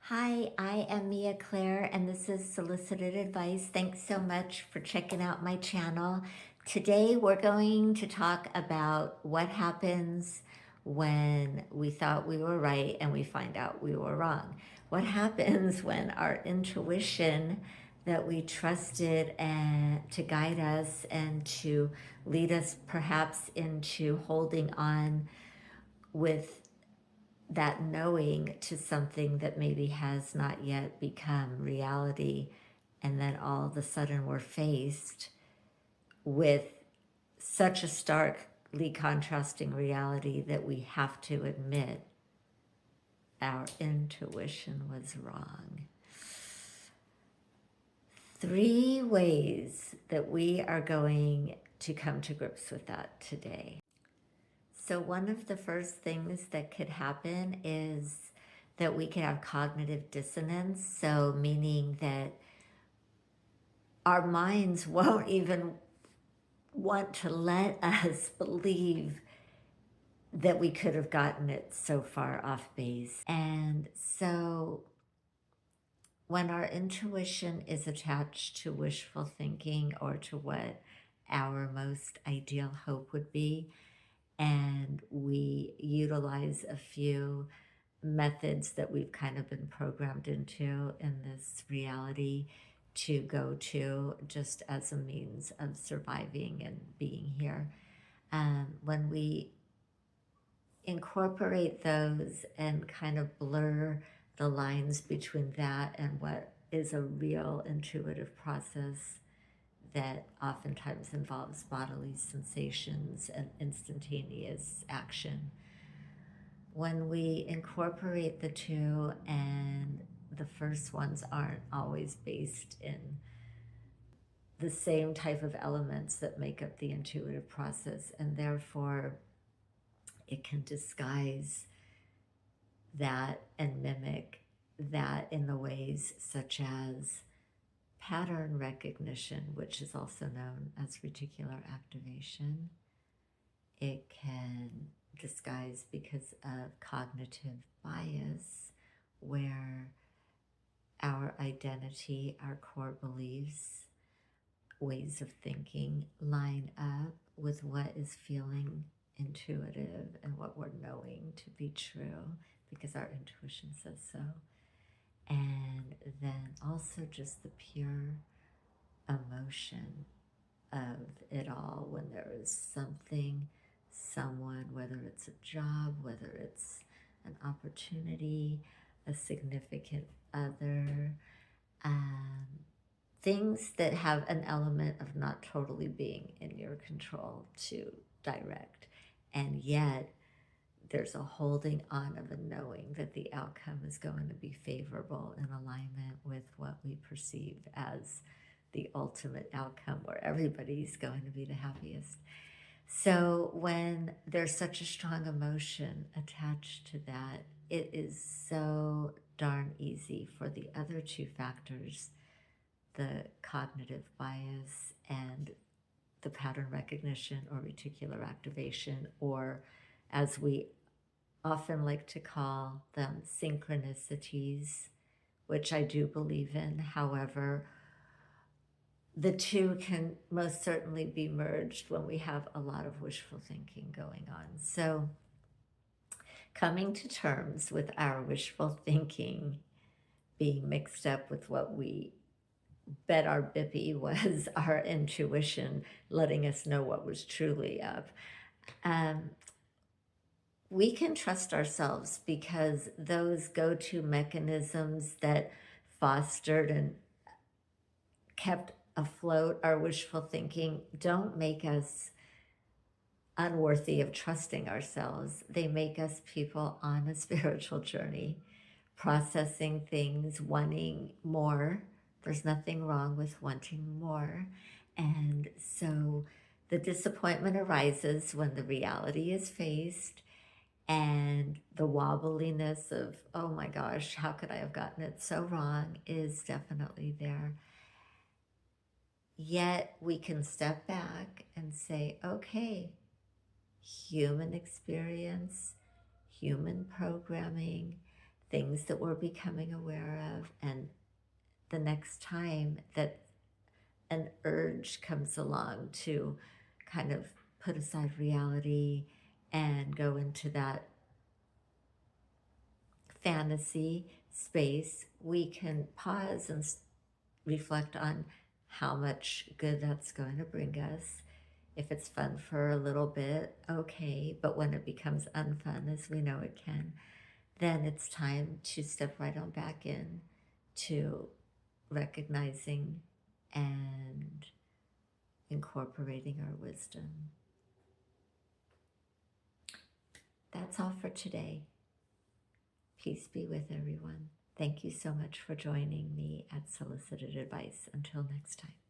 Hi, I am Mia Claire, and this is Solicited Advice. Thanks so much for checking out my channel. Today, we're going to talk about what happens when we thought we were right and we find out we were wrong. What happens when our intuition that we trusted and to guide us and to lead us perhaps into holding on with that knowing to something that maybe has not yet become reality, and then all of a sudden we're faced with such a starkly contrasting reality that we have to admit our intuition was wrong. 3 ways that we are going to come to grips with that today. So one of the first things that could happen is that we could have cognitive dissonance. So meaning that our minds won't even want to let us believe that we could have gotten it so far off base. And so when our intuition is attached to wishful thinking or to what our most ideal hope would be, and we utilize a few methods that we've kind of been programmed into in this reality to go to just as a means of surviving and being here. When we incorporate those and kind of blur the lines between that and what is a real intuitive process that oftentimes involves bodily sensations and instantaneous action. When we incorporate the two, and the first ones aren't always based in the same type of elements that make up the intuitive process, and therefore it can disguise that and mimic that in the ways such as pattern recognition, which is also known as reticular activation. It can disguise because of cognitive bias, where our identity, our core beliefs, ways of thinking line up with what is feeling intuitive and what we're knowing to be true because our intuition says so. And then also just the pure emotion of it all when there is something, someone, whether it's a job, whether it's an opportunity, a significant other, things that have an element of not totally being in your control to direct. And yet there's a holding on of a knowing that the outcome is going to be favorable in alignment with what we perceive as the ultimate outcome, where everybody's going to be the happiest. So when there's such a strong emotion attached to that, it is so darn easy for the other two factors, the cognitive bias and the pattern recognition or reticular activation, or as we often like to call them, synchronicities, which I do believe in. However, the two can most certainly be merged when we have a lot of wishful thinking going on. So coming to terms with our wishful thinking being mixed up with what we bet our bippy was our intuition letting us know what was truly up. We can trust ourselves because those go-to mechanisms that fostered and kept afloat our wishful thinking don't make us unworthy of trusting ourselves. They make us people on a spiritual journey, processing things, wanting more. There's nothing wrong with wanting more. And so the disappointment arises when the reality is faced, and the wobbliness of, oh my gosh, how could I have gotten it so wrong, is definitely there. Yet we can step back and say, okay, human experience, human programming, things that we're becoming aware of. And the next time that an urge comes along to kind of put aside reality and go into that fantasy space, we can pause and reflect on how much good that's going to bring us. If it's fun for a little bit, okay, but when it becomes unfun, as we know it can, then it's time to step right on back in to recognizing and incorporating our wisdom. That's all for today. Peace be with everyone. Thank you so much for joining me at Solicited Advice. Until next time.